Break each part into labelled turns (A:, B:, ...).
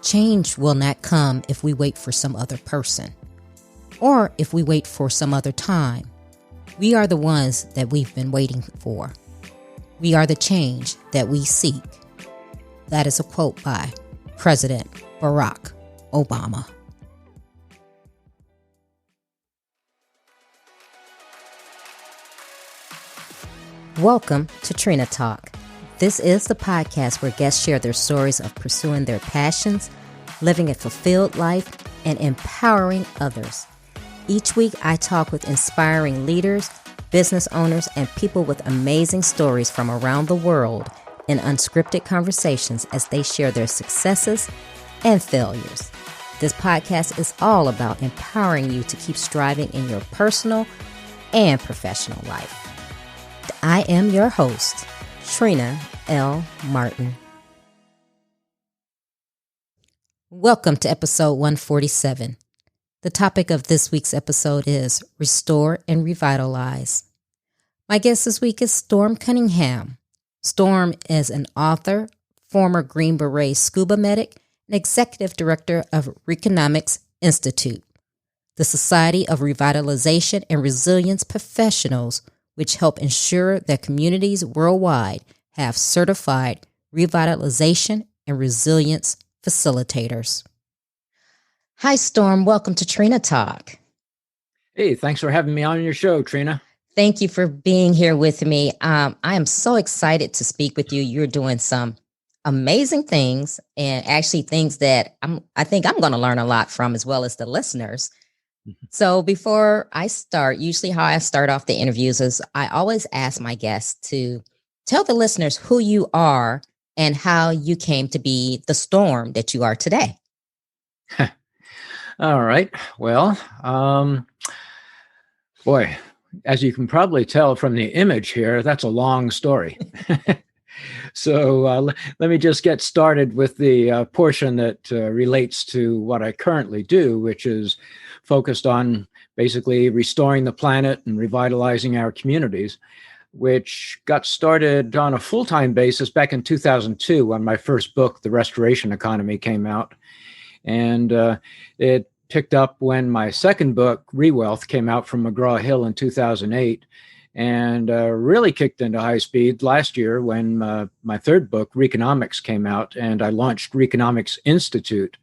A: change will not come if we wait for some other person or if we wait for some other time. We are the ones that we've been waiting for. We are the change that we seek. That is a quote by President Barack Obama. Welcome to Trina Talk. This is the podcast where guests share their stories of pursuing their passions, living a fulfilled life, and empowering others. Each week, I talk with inspiring leaders, business owners, and people with amazing stories from around the world in unscripted conversations as they share their successes and failures. This podcast is all about empowering you to keep striving in your personal and professional life. I am your host, Trina L. Martin. Welcome to episode 147. The topic of this week's episode is Restore and Revitalize. My guest this week is Storm Cunningham. Storm is an author, former Green Beret scuba medic, and executive director of Revitalize Institute, the Society of Revitalization and Resilience Professionals, which help ensure that communities worldwide have certified revitalization and resilience facilitators. Hi, Storm. Welcome to Trina Talk.
B: Hey, thanks for having me on your show, Trina.
A: Thank you for being here with me. I am so excited to speak with you. You're doing some amazing things, and actually things that I think I'm going to learn a lot from, as well as the listeners. So before I start, usually how I start off the interviews is I always ask my guests to tell the listeners who you are and how you came to be the Storm that you are today.
B: All right. Well, boy, as you can probably tell from the image here, that's a long story. So let me just get started with the portion that relates to what I currently do, which is focused on basically restoring the planet and revitalizing our communities, which got started on a full-time basis back in 2002 when my first book, The Restoration Economy, came out. And it picked up when my second book, Rewealth, came out from McGraw-Hill in 2008. And really kicked into high speed last year when my third book, Reconomics, came out, and I launched Reconomics Institute,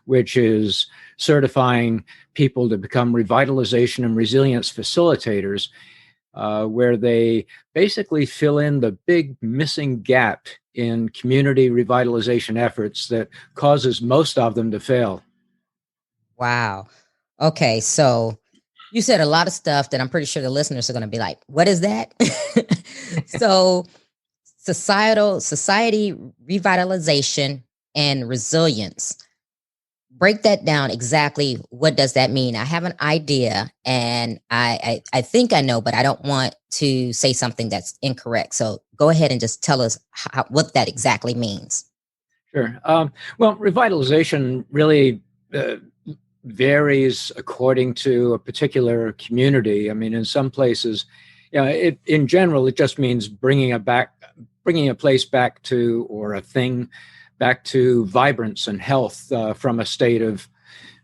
B: which is certifying people to become revitalization and resilience facilitators, where they basically fill in the big missing gap in community revitalization efforts that causes most of them to fail.
A: Wow. Okay, so you said a lot of stuff that I'm pretty sure the listeners are going to be like, what is that? So society revitalization and resilience. Break that down exactly. What does that mean? I have an idea and I think I know, but I don't want to say something that's incorrect. So go ahead and just tell us what that exactly means.
B: Sure. Well, revitalization really varies according to a particular community. I mean, in some places, in general, it just means bringing a place back to, or a thing back to, vibrance and health from a state of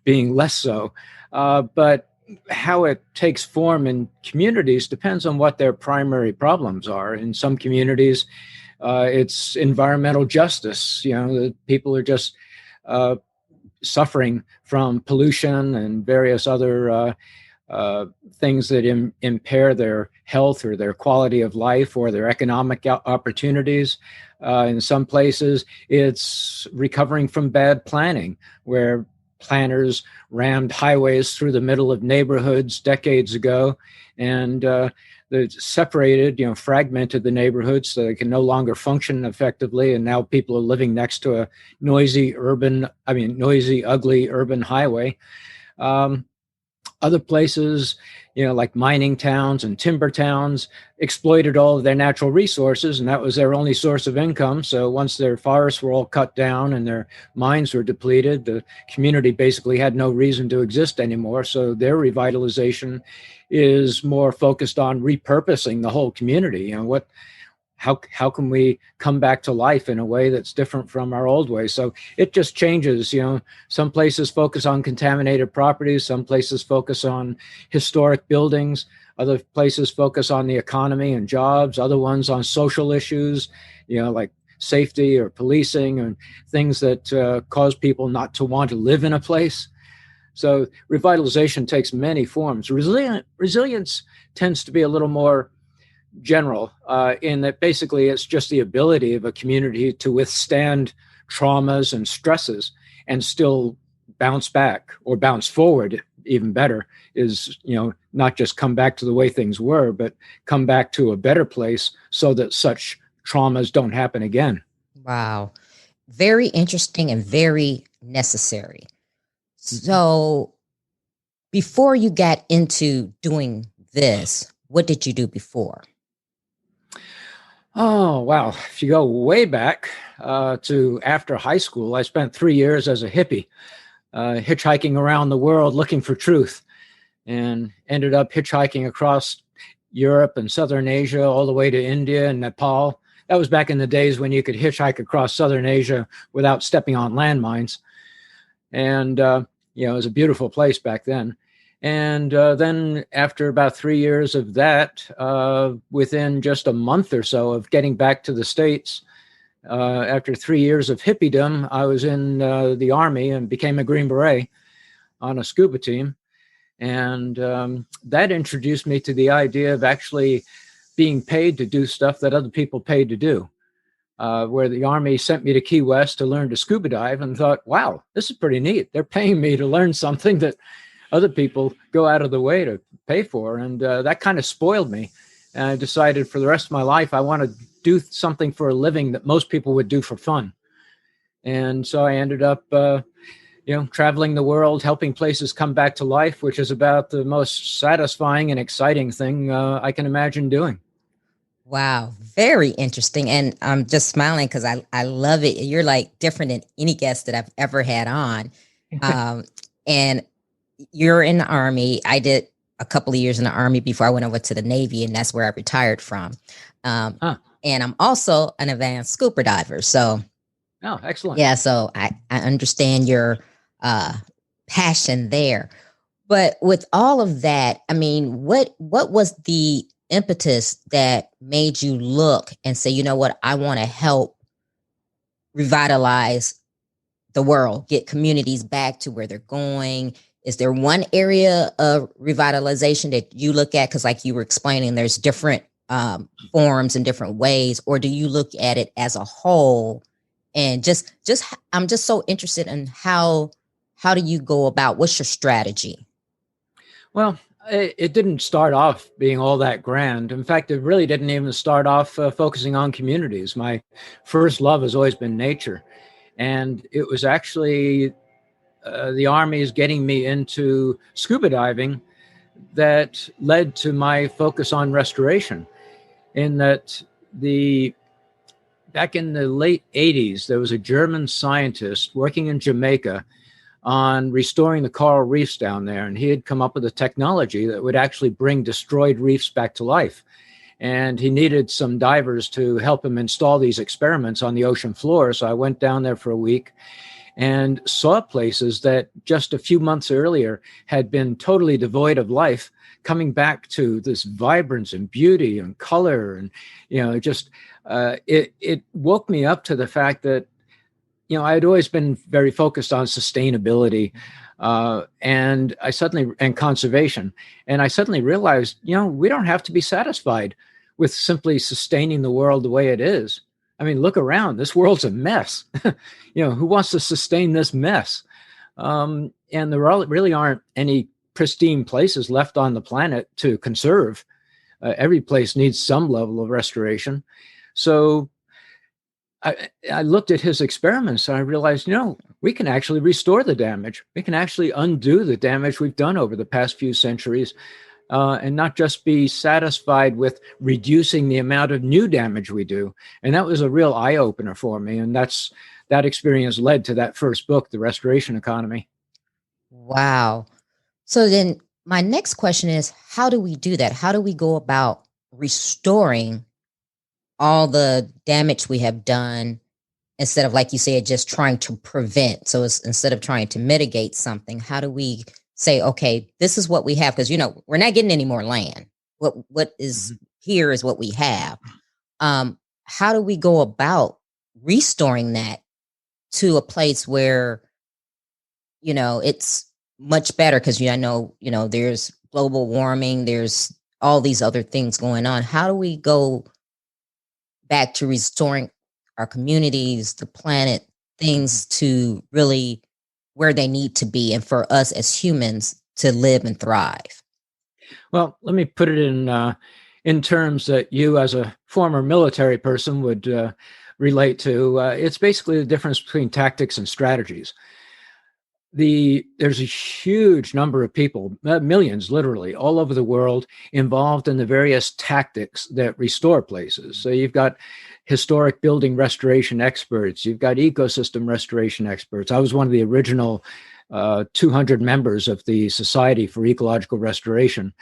B: being less so. But how it takes form in communities depends on what their primary problems are. In some communities, it's environmental justice. The people are just suffering from pollution and various other things that impair their health or their quality of life or their economic opportunities. In some places, it's recovering from bad planning, where planners rammed highways through the middle of neighborhoods decades ago, and they separated, fragmented the neighborhoods so they can no longer function effectively. And now people are living next to a noisy, ugly urban highway. Other places, like mining towns and timber towns, exploited all of their natural resources, and that was their only source of income. So once their forests were all cut down and their mines were depleted, the community basically had no reason to exist anymore. So their revitalization is more focused on repurposing the whole community. how can we come back to life in a way that's different from our old way? So it just changes. Some places focus on contaminated properties, some places focus on historic buildings, other places focus on the economy and jobs, other ones on social issues, like safety or policing and things that cause people not to want to live in a place. So revitalization takes many forms. Resilience tends to be a little more general, in that basically it's just the ability of a community to withstand traumas and stresses and still bounce back or bounce forward. Even better is, not just come back to the way things were, but come back to a better place so that such traumas don't happen again.
A: Wow. Very interesting and very necessary. So before you got into doing this, what did you do before?
B: Oh, wow. If you go way back to after high school, I spent 3 years as a hippie, hitchhiking around the world looking for truth, and ended up hitchhiking across Europe and Southern Asia all the way to India and Nepal. That was back in the days when you could hitchhike across Southern Asia without stepping on landmines. And, it was a beautiful place back then. And then after about 3 years of that, within just a month or so of getting back to the States, after 3 years of hippiedom, I was in the Army and became a Green Beret on a scuba team. And that introduced me to the idea of actually being paid to do stuff that other people paid to do. Where the Army sent me to Key West to learn to scuba dive, and thought, wow, this is pretty neat. They're paying me to learn something that other people go out of the way to pay for. And that kind of spoiled me. And I decided for the rest of my life, I want to do something for a living that most people would do for fun. And so I ended up, traveling the world, helping places come back to life, which is about the most satisfying and exciting thing I can imagine doing.
A: Wow, very interesting. And I'm just smiling because I love it. You're like different than any guest that I've ever had on. And you're in the Army. I did a couple of years in the Army before I went over to the Navy, and that's where I retired from. And I'm also an advanced scuba diver. So,
B: oh, excellent.
A: Yeah, so I understand your passion there. But with all of that, I mean, what was the impetus that made you look and say, you know what, I want to help revitalize the world, get communities back to where they're going? Is there one area of revitalization that you look at? Because like you were explaining, there's different forms and different ways, or do you look at it as a whole? And I'm just so interested in how do you go about, what's your strategy?
B: Well, it didn't start off being all that grand. In fact, it really didn't even start off focusing on communities. My first love has always been nature. And it was actually the Army's getting me into scuba diving that led to my focus on restoration. In that back in the late 80s, there was a German scientist working in Jamaica on restoring the coral reefs down there. And he had come up with a technology that would actually bring destroyed reefs back to life. And he needed some divers to help him install these experiments on the ocean floor. So I went down there for a week and saw places that just a few months earlier had been totally devoid of life, coming back to this vibrance and beauty and color. And, it woke me up to the fact that, I had always been very focused on sustainability and conservation. And I suddenly realized, we don't have to be satisfied with simply sustaining the world the way it is. I mean, look around. This world's a mess. Who wants to sustain this mess? And there really aren't any pristine places left on the planet to conserve. Every place needs some level of restoration. So I looked at his experiments and I realized, we can actually restore the damage. We can actually undo the damage we've done over the past few centuries, and not just be satisfied with reducing the amount of new damage we do. And that was a real eye-opener for me. And that experience led to that first book, The Restoration Economy.
A: Wow. So then my next question is, how do we do that? How do we go about restoring all the damage we have done, instead of, like you said, just trying to prevent. So it's, instead of trying to mitigate something, how do we say, okay, this is what we have? Because, we're not getting any more land. What is here is what we have. How do we go about restoring that to a place where, it's much better? Because, I know, there's global warming, there's all these other things going on. How do we go back to restoring our communities, the planet, things to really where they need to be, and for us as humans to live and thrive?
B: Well, let me put it in terms that you, as a former military person, would relate to. It's basically the difference between tactics and strategies. There's a huge number of people, millions literally, all over the world involved in the various tactics that restore places. So you've got historic building restoration experts, you've got ecosystem restoration experts. I was one of the original 200 members of the Society for Ecological Restoration.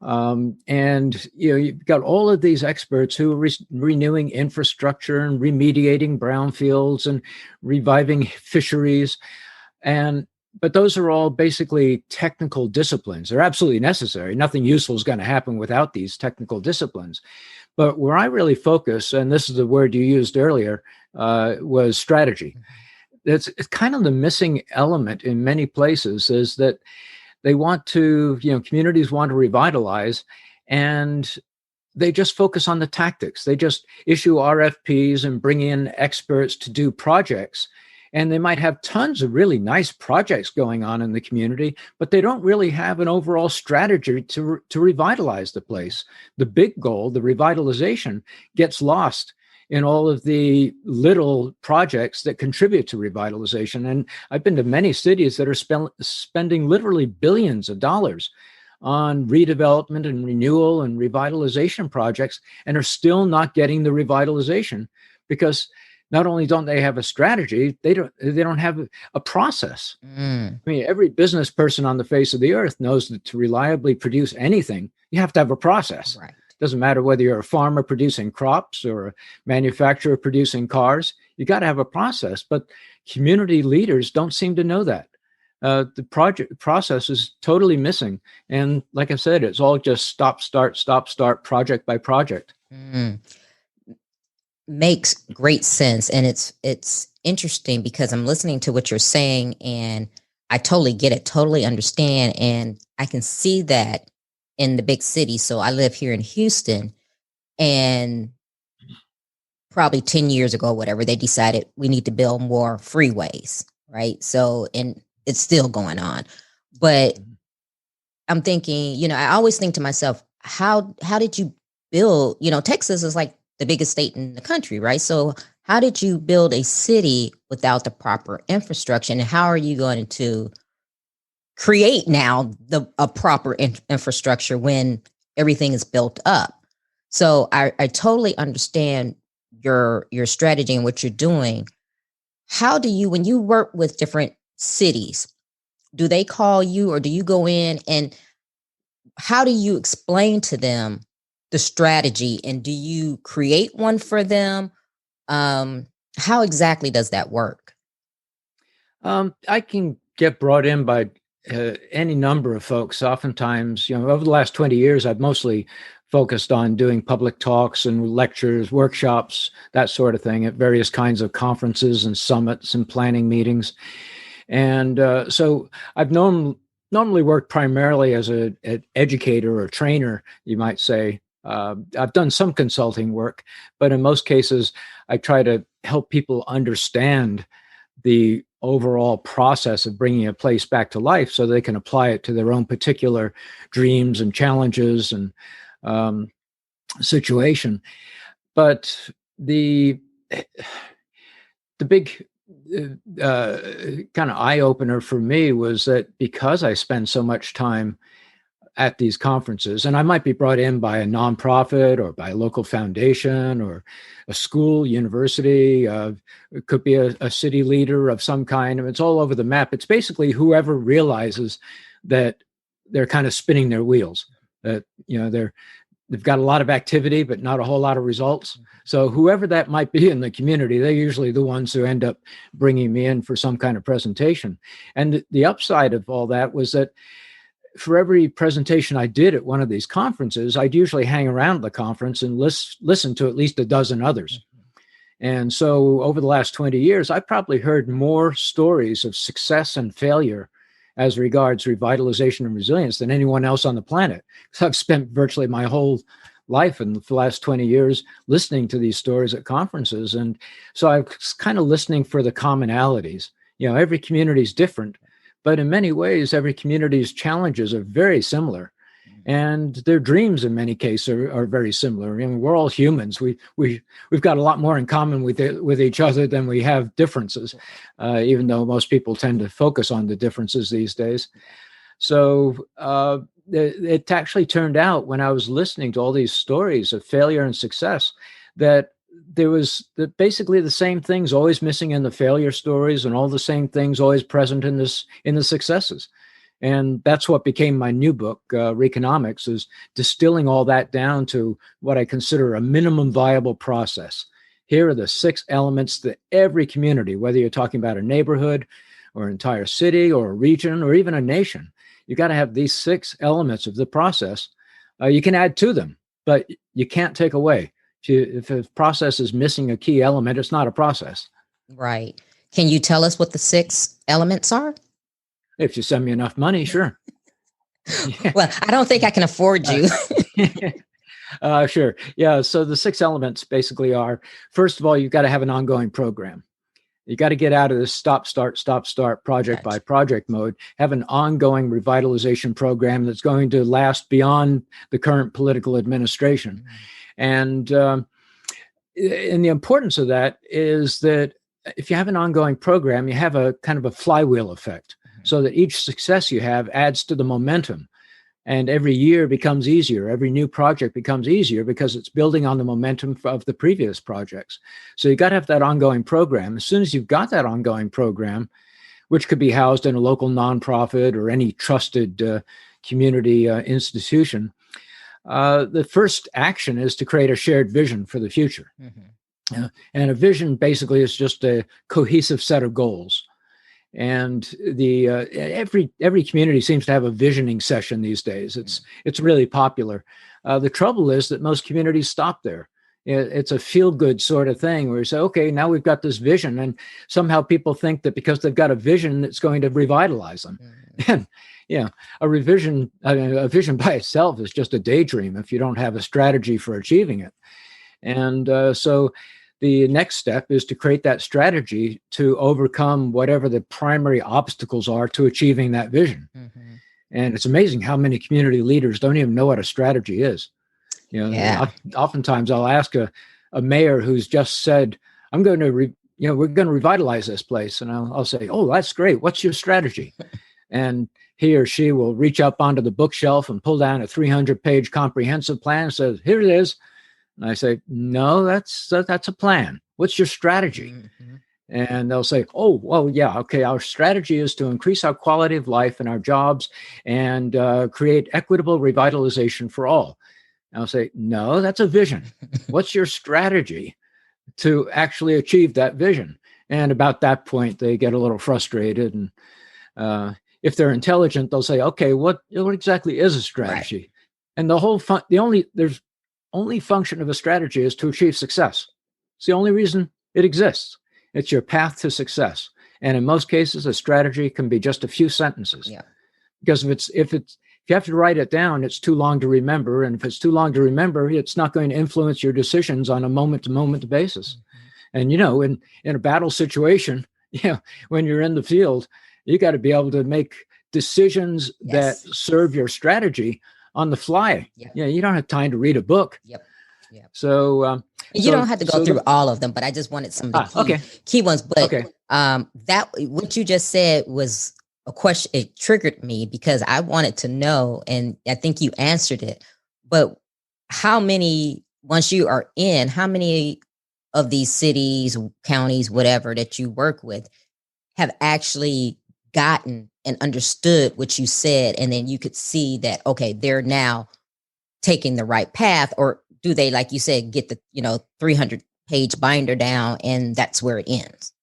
B: And you've got all of these experts who are renewing infrastructure and remediating brownfields and reviving fisheries. But those are all basically technical disciplines. They're absolutely necessary. Nothing useful is going to happen without these technical disciplines. But where I really focus, and this is the word you used earlier, was strategy. It's kind of the missing element in many places, is that they want to, communities want to revitalize, and they just focus on the tactics. They just issue RFPs and bring in experts to do projects. And they might have tons of really nice projects going on in the community, but they don't really have an overall strategy to revitalize the place. The big goal, the revitalization, gets lost in all of the little projects that contribute to revitalization. And I've been to many cities that are spending literally billions of dollars on redevelopment and renewal and revitalization projects, and are still not getting the revitalization because not only don't they have a strategy, they don't have a process. I mean, every business person on the face of the earth knows that to reliably produce anything, you have to have a process.
A: Right.
B: Doesn't matter whether you're a farmer producing crops or a manufacturer producing cars, you got to have a process. But community leaders don't seem to know that. The process is totally missing. And like I said, it's all just stop, start, project by project.
A: Makes great sense. And it's interesting because I'm listening to what you're saying, and I totally get it, totally understand. And I can see that in the big city. So I live here in Houston, and probably 10 years ago, whatever, they decided we need to build more freeways, right? So, and it's still going on. But I'm thinking, I always think to myself, how did you build, Texas is like the biggest state in the country, right? So how did you build a city without the proper infrastructure? And how are you going to create now a proper infrastructure when everything is built up? So I totally understand your strategy and what you're doing. How do you, when you work with different cities, do they call you, or do you go in, and how do you explain to them the strategy, and do you create one for them? How exactly does that work?
B: I can get brought in by any number of folks. Oftentimes, over the last 20 years, I've mostly focused on doing public talks and lectures, workshops, that sort of thing, at various kinds of conferences and summits and planning meetings. And so I've normally worked primarily as an educator or trainer, you might say. I've done some consulting work, but in most cases, I try to help people understand the overall process of bringing a place back to life so they can apply it to their own particular dreams and challenges and situation. But the big kind of eye opener for me was that because I spend so much time at these conferences, and I might be brought in by a nonprofit or by a local foundation or a school, university, it could be a city leader of some kind. It's all over the map. It's basically whoever realizes that they're kind of spinning their wheels, that they're they've got a lot of activity, but not a whole lot of results. So whoever that might be in the community, they're usually the ones who end up bringing me in for some kind of presentation. And the upside of all that was that for every presentation I did at one of these conferences, I'd usually hang around the conference and listen to at least a dozen others. And so over the last 20 years, I've probably heard more stories of success and failure as regards revitalization and resilience than anyone else on the planet. So I've spent virtually my whole life in the last 20 years listening to these stories at conferences. And so I was kind of listening for the commonalities. Every community is different, but in many ways, every community's challenges are very similar. And their dreams, in many cases, are very similar. I mean, we're all humans. We've got a lot more in common with each other than we have differences, even though most people tend to focus on the differences these days. So it actually turned out, when I was listening to all these stories of failure and success, that there was basically the same things always missing in the failure stories, and all the same things always present in the successes. And that's what became my new book, Reconomics, is distilling all that down to what I consider a minimum viable process. Here are the 6 elements that every community, whether you're talking about a neighborhood or an entire city or a region or even a nation, you got to have these 6 elements of the process. You can add to them, but you can't take away. If a process is missing a key element, it's not a process.
A: Right. Can you tell us what the 6 elements are?
B: If you send me enough money, sure.
A: Well, I don't think I can afford you.
B: Sure. Yeah. So the 6 elements basically are, first of all, you've got to have an ongoing program. You got to get out of this stop, start, project by project mode, have an ongoing revitalization program that's going to last beyond the current political administration. And the importance of that is that if you have an ongoing program, you have a kind of a flywheel effect, so that each success you have adds to the momentum. And every year becomes easier. Every new project becomes easier because it's building on the momentum of the previous projects. So you got to have that ongoing program. As soon as you've got that ongoing program, which could be housed in a local nonprofit or any trusted community institution, the first action is to create a shared vision for the future. And a vision basically is just a cohesive set of goals. And every community seems to have a visioning session these days. It's really popular. The trouble is that most communities stop there. It's a feel-good sort of thing where you say, okay, now we've got this vision, and somehow people think that because they've got a vision, it's going to revitalize them. And a vision by itself is just a daydream if you don't have a strategy for achieving it. And so the next step is to create that strategy to overcome whatever the primary obstacles are to achieving that vision. And it's amazing how many community leaders don't even know what a strategy is. Oftentimes I'll ask a mayor who's just said, we're going to revitalize this place. And I'll say, oh, that's great. What's your strategy? And he or she will reach up onto the bookshelf and pull down a 300-page comprehensive plan and says, here it is. And I say, no, that's a plan. What's your strategy? And they'll say, oh, well, yeah, okay, our strategy is to increase our quality of life and our jobs and create equitable revitalization for all. And I'll say, no, that's a vision. What's your strategy to actually achieve that vision? And about that point, they get a little frustrated. And if they're intelligent, they'll say, okay, what exactly is a strategy? Right. And there's only function of a strategy is to achieve success. It's the only reason it exists. It's your path to success. And in most cases, a strategy can be just a few sentences. Because if you have to write it down, it's too long to remember. And if it's too long to remember, it's not going to influence your decisions on a moment-to-moment basis. And, in a battle situation, when you're in the field, you got to be able to make decisions that serve your strategy on the fly. You don't have time to read a book. So
A: you don't have to go through all of them, but I just wanted some of the key ones. But that what you just said was a question. It triggered me because I wanted to know, and I think you answered it. But once you are in, how many of these cities, counties, whatever that you work with have actually gotten and understood what you said, and then you could see that, okay, they're now taking the right path, or do they, like you said, get the 300-page binder down and that's where it ends?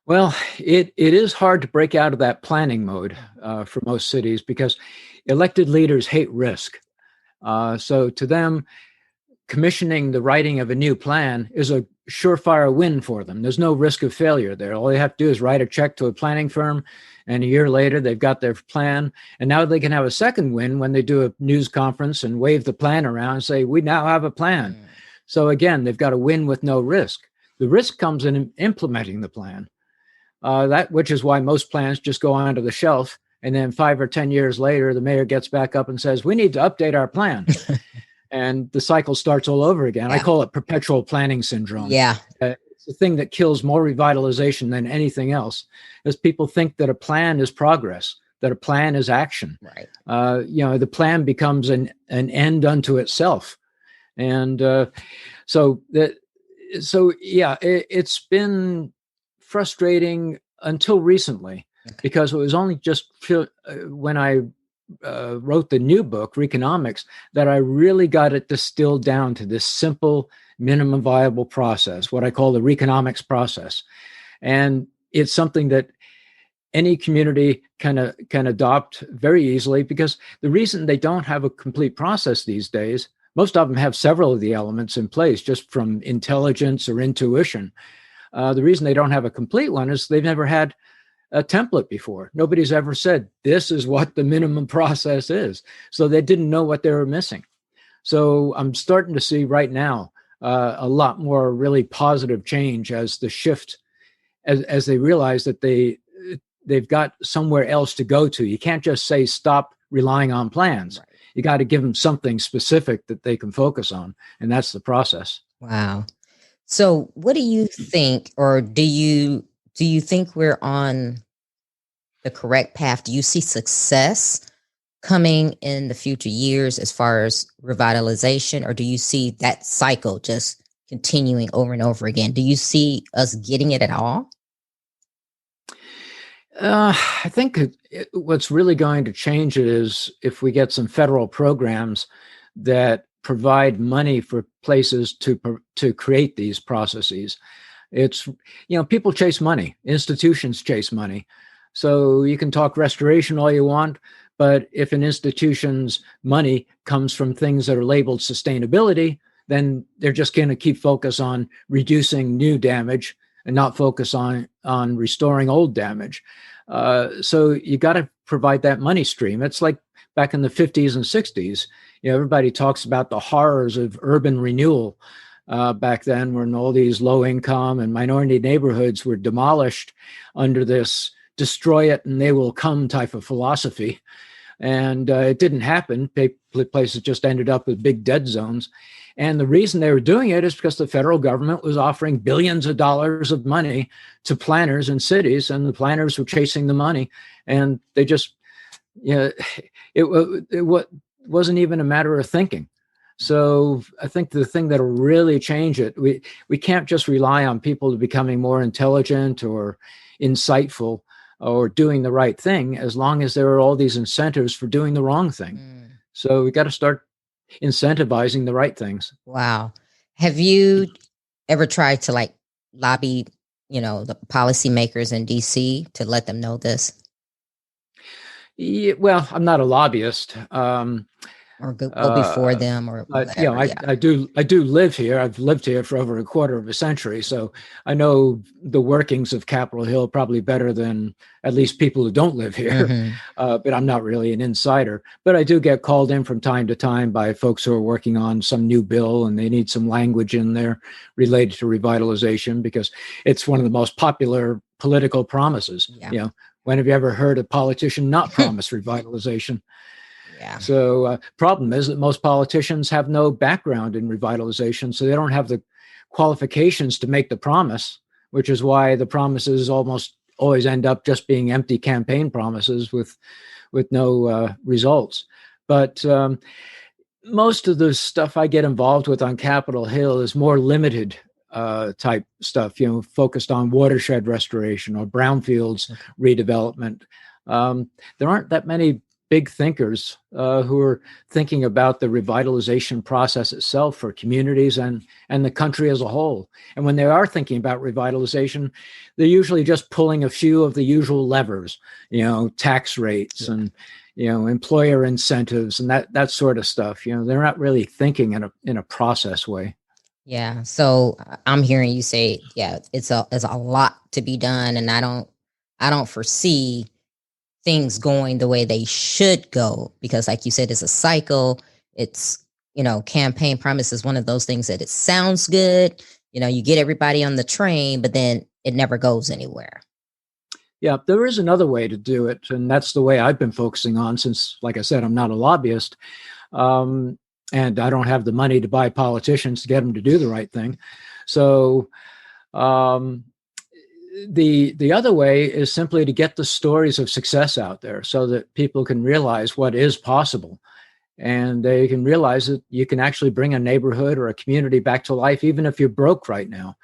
B: Well, it is hard to break out of that planning mode for most cities because elected leaders hate risk. So to them, commissioning the writing of a new plan is a surefire win for them. There's no risk of failure there. All they have to do is write a check to a planning firm, and a year later, they've got their plan. And now they can have a second win when they do a news conference and wave the plan around and say, we now have a plan. So again, they've got a win with no risk. The risk comes in implementing the plan. Which is why most plans just go onto the shelf. And then 5 or 10 years later, the mayor gets back up and says, we need to update our plan. And the cycle starts all over again.
A: Yeah.
B: I call it perpetual planning syndrome.
A: Yeah.
B: It's the thing that kills more revitalization than anything else, is people think that a plan is progress, that a plan is action.
A: Right.
B: The plan becomes an end unto itself. And it's been frustrating until recently, because it was only just when I wrote the new book, Reconomics, that I really got it distilled down to this simple minimum viable process, what I call the Reconomics process. And it's something that any community can adopt very easily, because the reason they don't have a complete process these days, most of them have several of the elements in place just from intelligence or intuition. The reason they don't have a complete one is they've never had a template before. Nobody's ever said, this is what the minimum process is. So they didn't know what they were missing. So I'm starting to see right now a lot more really positive change as the shift, as they realize that they've got somewhere else to go to. You can't just say, stop relying on plans. Right. You got to give them something specific that they can focus on. And that's the process.
A: Wow. So what do you think, or do you think we're on the correct path? Do you see success coming in the future years as far as revitalization, or do you see that cycle just continuing over and over again? Do you see us getting it at all?
B: I think what's really going to change it is if we get some federal programs that provide money for places to create these processes. It's, people chase money, institutions chase money. So you can talk restoration all you want, but if an institution's money comes from things that are labeled sustainability, then they're just going to keep focus on reducing new damage and not focus on restoring old damage. So you got to provide that money stream. It's like back in the 50s and 60s. Everybody talks about the horrors of urban renewal back then, when all these low-income and minority neighborhoods were demolished under this destroy it and they will come type of philosophy. And it didn't happen. Places just ended up with big dead zones. And the reason they were doing it is because the federal government was offering billions of dollars of money to planners in cities, and the planners were chasing the money. And they just, it wasn't even a matter of thinking. So I think the thing that'll really change it, we can't just rely on people becoming more intelligent or insightful or doing the right thing, as long as there are all these incentives for doing the wrong thing. So we got to start incentivizing the right things.
A: Wow. Have you ever tried to lobby, the policymakers in DC to let them know this?
B: Yeah, well, I'm not a lobbyist.
A: Or go before them, or whatever.
B: I do live here. I've lived here for over a quarter of a century, so I know the workings of Capitol Hill probably better than at least people who don't live here. Mm-hmm. But I'm not really an insider. But I do get called in from time to time by folks who are working on some new bill, and they need some language in there related to revitalization, because it's one of the most popular political promises. Yeah. When have you ever heard a politician not promise revitalization?
A: Yeah.
B: So problem is that most politicians have no background in revitalization, so they don't have the qualifications to make the promise, which is why the promises almost always end up just being empty campaign promises with no results. But most of the stuff I get involved with on Capitol Hill is more limited type stuff, focused on watershed restoration or brownfields redevelopment. There aren't that many big thinkers who are thinking about the revitalization process itself for communities and the country as a whole. And when they are thinking about revitalization, they're usually just pulling a few of the usual levers, tax rates and employer incentives and that sort of stuff. They're not really thinking in a process way.
A: Yeah. So I'm hearing you say, yeah, it's a lot to be done, and I don't foresee things going the way they should go, because like you said, it's a cycle. It's, campaign promise is one of those things that it sounds good. You get everybody on the train, but then it never goes anywhere.
B: Yeah, there is another way to do it, and that's the way I've been focusing on since, like I said, I'm not a lobbyist, and I don't have the money to buy politicians to get them to do the right thing. So the other way is simply to get the stories of success out there so that people can realize what is possible. And they can realize that you can actually bring a neighborhood or a community back to life, even if you're broke right now.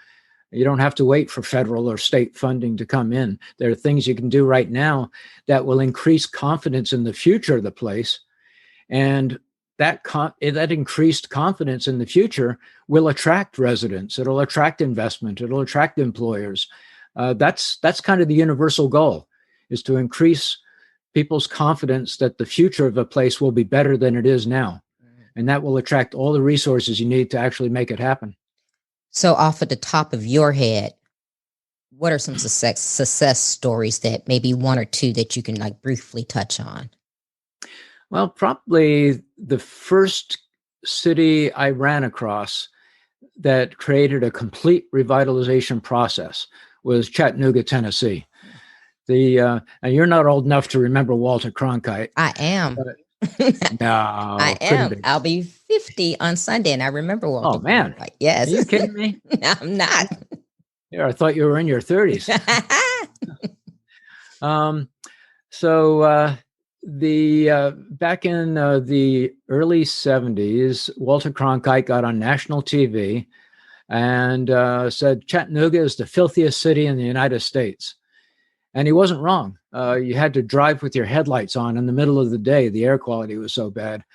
B: You don't have to wait for federal or state funding to come in. There are things you can do right now that will increase confidence in the future of the place. And that increased confidence in the future will attract residents. It'll attract investment. It'll attract employers. That's kind of the universal goal, is to increase people's confidence that the future of a place will be better than it is now. And that will attract all the resources you need to actually make it happen.
A: So off at the top of your head, what are some success stories that maybe one or two that you can briefly touch on?
B: Well, probably the first city I ran across that created a complete revitalization process was Chattanooga, Tennessee. And you're not old enough to remember Walter Cronkite.
A: I am.
B: No,
A: I am. I'll be 50 on Sunday, and I remember Walter.
B: Oh man,
A: Cronkite. Yes.
B: Are you kidding me?
A: I'm not.
B: Yeah, I thought you were in your 30s. So back in the early 70s, Walter Cronkite got on national TV and said Chattanooga is the filthiest city in the United States. And he wasn't wrong. You had to drive with your headlights on in the middle of the day. The air quality was so bad.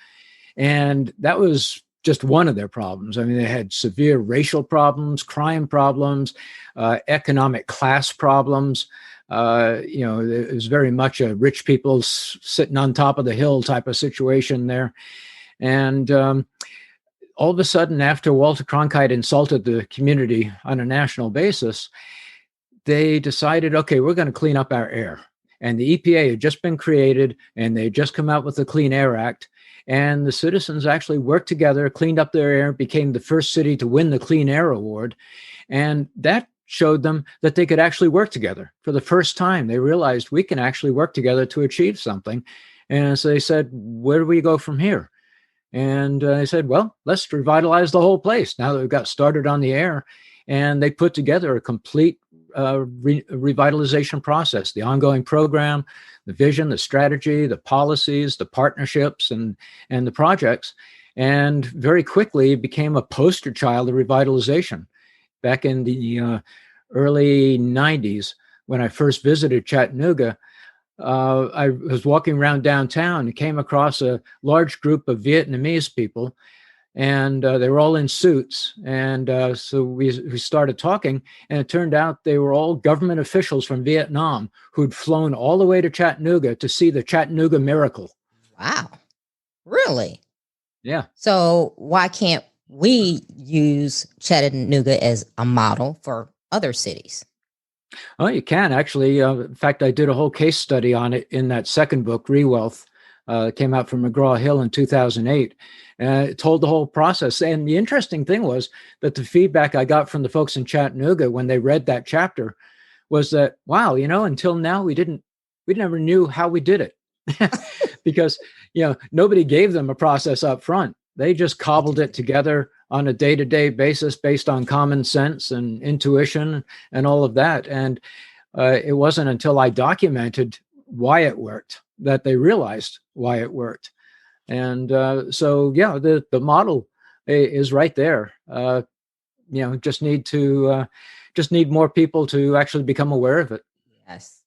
B: And that was just one of their problems. I mean, they had severe racial problems, crime problems, economic class problems. It was very much a rich people sitting on top of the hill type of situation there. And all of a sudden, after Walter Cronkite insulted the community on a national basis, they decided, okay, we're going to clean up our air. And the EPA had just been created, and they had just come out with the Clean Air Act. And the citizens actually worked together, cleaned up their air, became the first city to win the Clean Air Award. And that showed them that they could actually work together. For the first time, they realized we can actually work together to achieve something. And so they said, where do we go from here? And they said, well, let's revitalize the whole place now that we've got started on the air. And they put together a complete revitalization process, the ongoing program, the vision, the strategy, the policies, the partnerships, and the projects, and very quickly became a poster child of revitalization. Back in the early 90s, when I first visited Chattanooga, I was walking around downtown and came across a large group of Vietnamese people, and they were all in suits. And so we started talking, and it turned out they were all government officials from Vietnam who'd flown all the way to Chattanooga to see the Chattanooga Miracle.
A: Wow. Really?
B: Yeah.
A: So why can't we use Chattanooga as a model for other cities?
B: Oh, you can actually. In fact, I did a whole case study on it in that second book, Rewealth. It came out from McGraw-Hill in 2008. It told the whole process. And the interesting thing was that the feedback I got from the folks in Chattanooga when they read that chapter was that, wow, until now we never knew how we did it. Because, nobody gave them a process up front. They just cobbled it together on a day-to-day basis based on common sense and intuition and all of that. And it wasn't until I documented why it worked that they realized why it worked. And so, yeah, the model is right there. Just need more people to actually become aware of it.
A: Yes.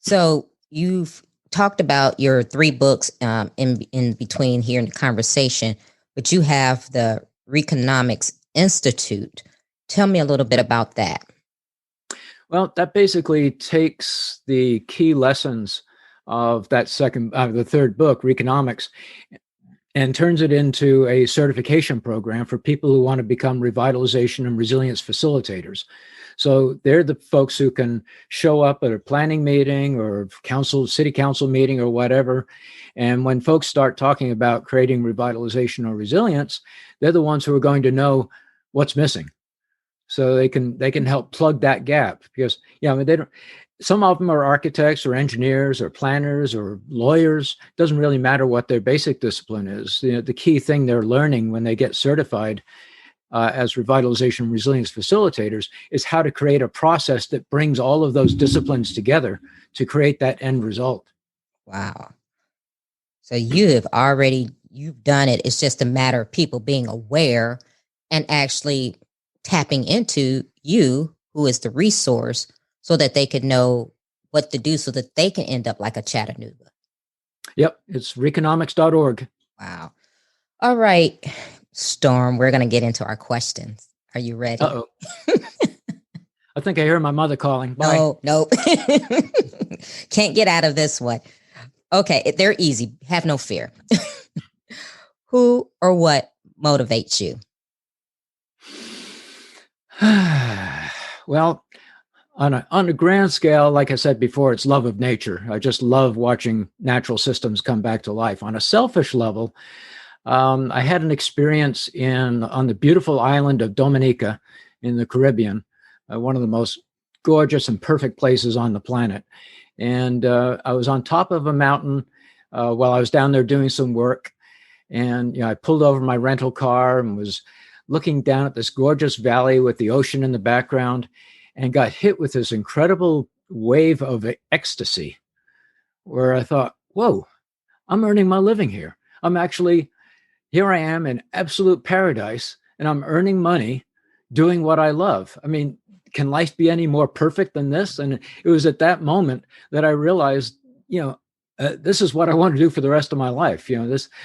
A: So you've talked about your three books in between here in the conversation, but you have the Reconomics Institute. Tell me a little bit about that.
B: Well, that basically takes the key lessons of the third book, Reconomics, and turns it into a certification program for people who want to become revitalization and resilience facilitators. So they're the folks who can show up at a planning meeting or city council meeting or whatever. And when folks start talking about creating revitalization or resilience, they're the ones who are going to know what's missing. So they can help plug that gap, because they don't. Some of them are architects or engineers or planners or lawyers. It doesn't really matter what their basic discipline is. The key thing they're learning when they get certified as revitalization resilience facilitators is how to create a process that brings all of those disciplines together to create that end result.
A: Wow. So you've done it. It's just a matter of people being aware and actually tapping into you, who is the resource, so that they could know what to do so that they can end up like a Chattanooga.
B: Yep. It's reconomics.org.
A: Wow. All right, Storm, we're going to get into our questions. Are you ready?
B: Uh-oh. I think I hear my mother calling. Bye.
A: No, nope. Can't get out of this one. Okay, they're easy. Have no fear. Who or what motivates you?
B: Well, on a grand scale, like I said before, it's love of nature. I just love watching natural systems come back to life. On a selfish level, I had an experience on the beautiful island of Dominica in the Caribbean, one of the most gorgeous and perfect places on the planet. And I was on top of a mountain while I was down there doing some work. And I pulled over my rental car and was looking down at this gorgeous valley with the ocean in the background, and got hit with this incredible wave of ecstasy where I thought, whoa, I'm earning my living here. Here I am in absolute paradise, and I'm earning money doing what I love. I mean, can life be any more perfect than this? And it was at that moment that I realized, this is what I want to do for the rest of my life.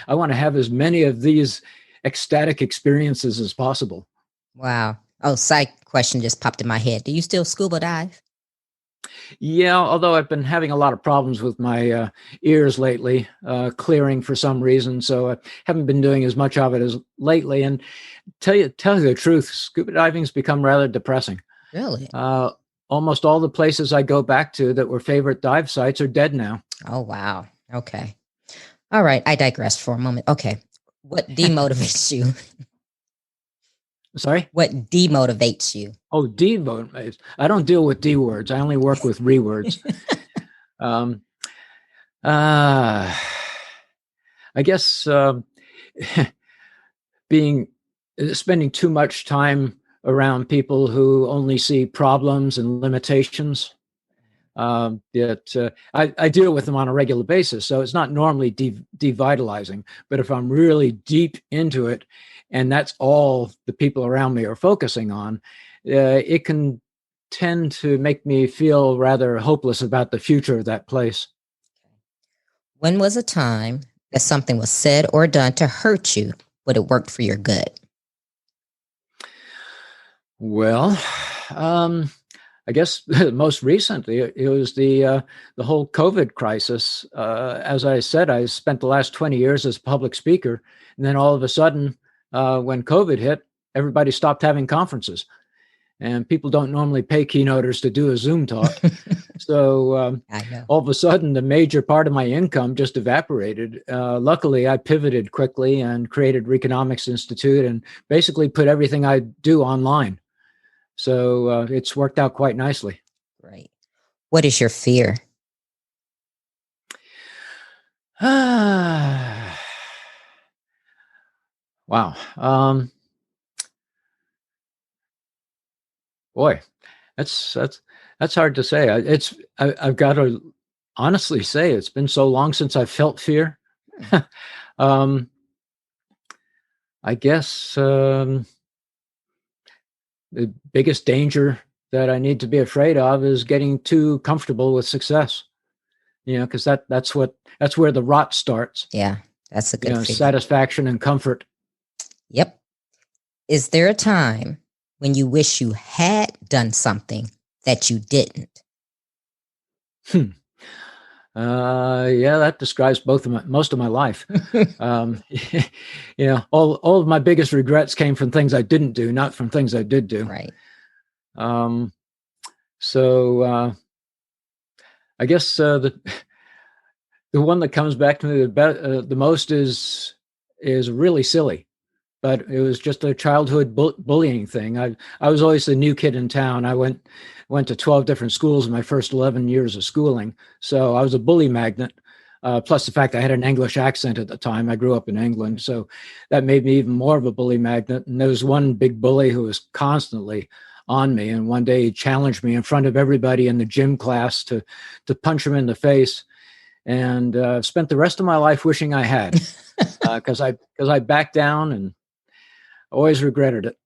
B: I want to have as many of these ecstatic experiences as possible.
A: Wow. Oh, side question just popped in my head. Do you still scuba dive?
B: Yeah, although I've been having a lot of problems with my ears lately, clearing for some reason, so I haven't been doing as much of it as lately. And tell you the truth, scuba diving's become rather depressing.
A: Really?
B: Almost all the places I go back to that were favorite dive sites are dead now.
A: Oh, wow. Okay. All right. I digressed for a moment. Okay. What demotivates you?
B: Sorry?
A: What demotivates you?
B: Oh, demotivates. I don't deal with D words. I only work with re words. I guess spending too much time around people who only see problems and limitations. I deal with them on a regular basis, so it's not normally devitalizing. But if I'm really deep into it, and that's all the people around me are focusing on, it can tend to make me feel rather hopeless about the future of that place.
A: When was a time that something was said or done to hurt you, but it worked for your good?
B: Well, I guess most recently it was the whole COVID crisis. As I said, I spent the last 20 years as a public speaker, and then all of a sudden, when COVID hit, everybody stopped having conferences, and people don't normally pay keynoters to do a Zoom talk. So all of a sudden, the major part of my income just evaporated. Luckily, I pivoted quickly and created Reconomics Institute and basically put everything I do online. So it's worked out quite nicely.
A: Right. What is your fear?
B: Wow. Boy, that's hard to say. I've got to honestly say it's been so long since I've felt fear. I guess the biggest danger that I need to be afraid of is getting too comfortable with success. because that's where the rot starts.
A: Yeah, that's a good figure.
B: Satisfaction and comfort.
A: Yep. Is there a time when you wish you had done something that you didn't?
B: Yeah, that describes most of my life. All of my biggest regrets came from things I didn't do, not from things I did do.
A: Right.
B: So I guess the one that comes back to me the most is really silly, but it was just a childhood bullying thing. I was always the new kid in town. I went to 12 different schools in my first 11 years of schooling, so I was a bully magnet. Plus the fact I had an English accent at the time. I grew up in England, so that made me even more of a bully magnet. And there was one big bully who was constantly on me, and one day he challenged me in front of everybody in the gym class to punch him in the face. And spent the rest of my life wishing I had, because I backed down and always regretted it.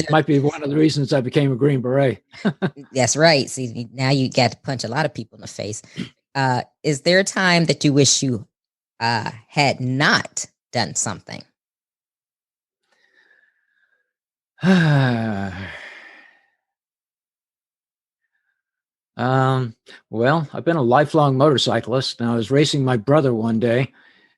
B: Might be one of the reasons I became a Green Beret.
A: That's right. See, now you got to punch a lot of people in the face. Is there a time that you wish you had not done something?
B: Well, I've been a lifelong motorcyclist, and I was racing my brother one day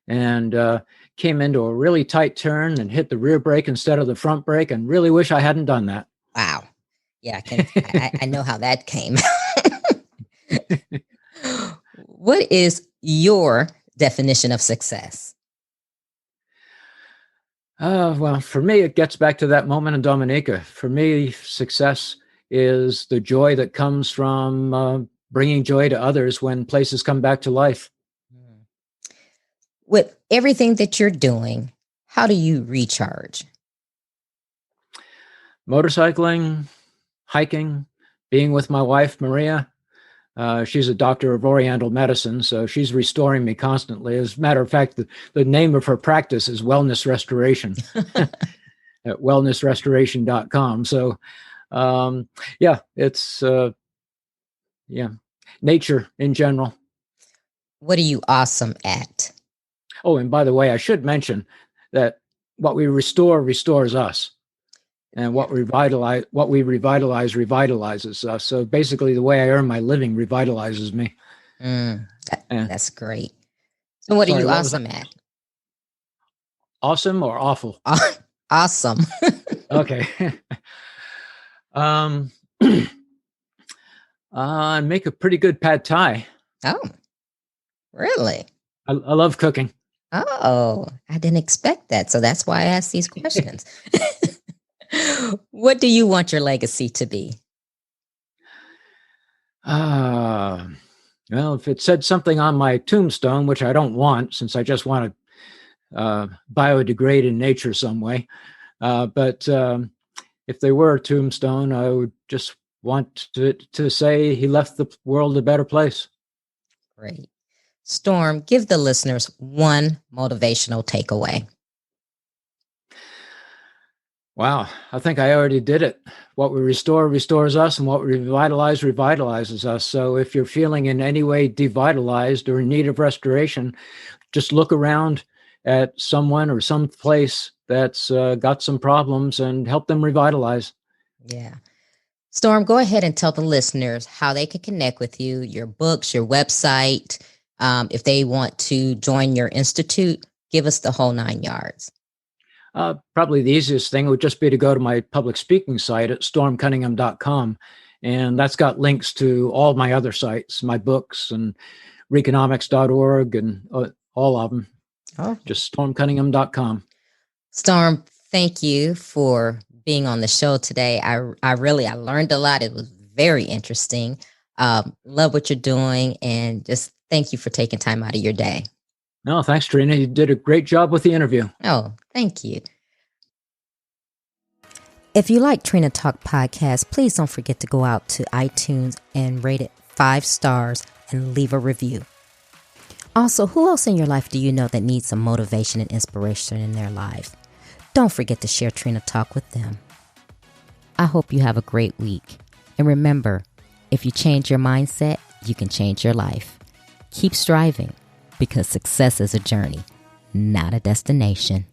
B: and came into a really tight turn and hit the rear brake instead of the front brake, and really wish I hadn't done that.
A: Wow. Yeah, I know how that came. What is your definition of success?
B: Well, for me, it gets back to that moment in Dominica. For me, success is the joy that comes from bringing joy to others when places come back to life.
A: With everything that you're doing, how do you recharge?
B: Motorcycling, hiking, being with my wife, Maria. She's a doctor of Oriental medicine, so she's restoring me constantly. As a matter of fact, the name of her practice is Wellness Restoration at wellnessrestoration.com. So, it's nature in general.
A: What are you awesome at?
B: Oh, and by the way, I should mention that what we restore restores us, and what we revitalize revitalizes us. So basically, the way I earn my living revitalizes me.
A: That's great. So, what are you awesome at?
B: Awesome or awful?
A: Awesome.
B: Okay. I make a pretty good pad thai.
A: Oh, really?
B: I love cooking.
A: Oh, I didn't expect that. So that's why I asked these questions. What do you want your legacy to be?
B: Well, if it said something on my tombstone, which I don't want, since I just want to biodegrade in nature some way. But if there were a tombstone, I would just want to say he left the world a better place.
A: Great. Storm, give the listeners one motivational takeaway.
B: Wow, I think I already did it. What we restore restores us, and what we revitalize revitalizes us. So if you're feeling in any way devitalized or in need of restoration, just look around at someone or some place that's got some problems and help them revitalize.
A: Yeah. Storm, go ahead and tell the listeners how they can connect with you, your books, your website. If they want to join your institute, give us the whole 9 yards.
B: Probably the easiest thing would just be to go to my public speaking site at stormcunningham.com. And that's got links to all my other sites, my books and reconomics.org and all of them. Oh. Just stormcunningham.com.
A: Storm, thank you for being on the show today. I learned a lot. It was very interesting. Love what you're doing, and just thank you for taking time out of your day.
B: No, thanks, Trina. You did a great job with the interview.
A: Oh, thank you. If you like Trina Talk Podcast, please don't forget to go out to iTunes and rate it 5 stars and leave a review. Also, who else in your life do you know that needs some motivation and inspiration in their lives? Don't forget to share Trina Talk with them. I hope you have a great week. And remember, if you change your mindset, you can change your life. Keep striving, because success is a journey, not a destination.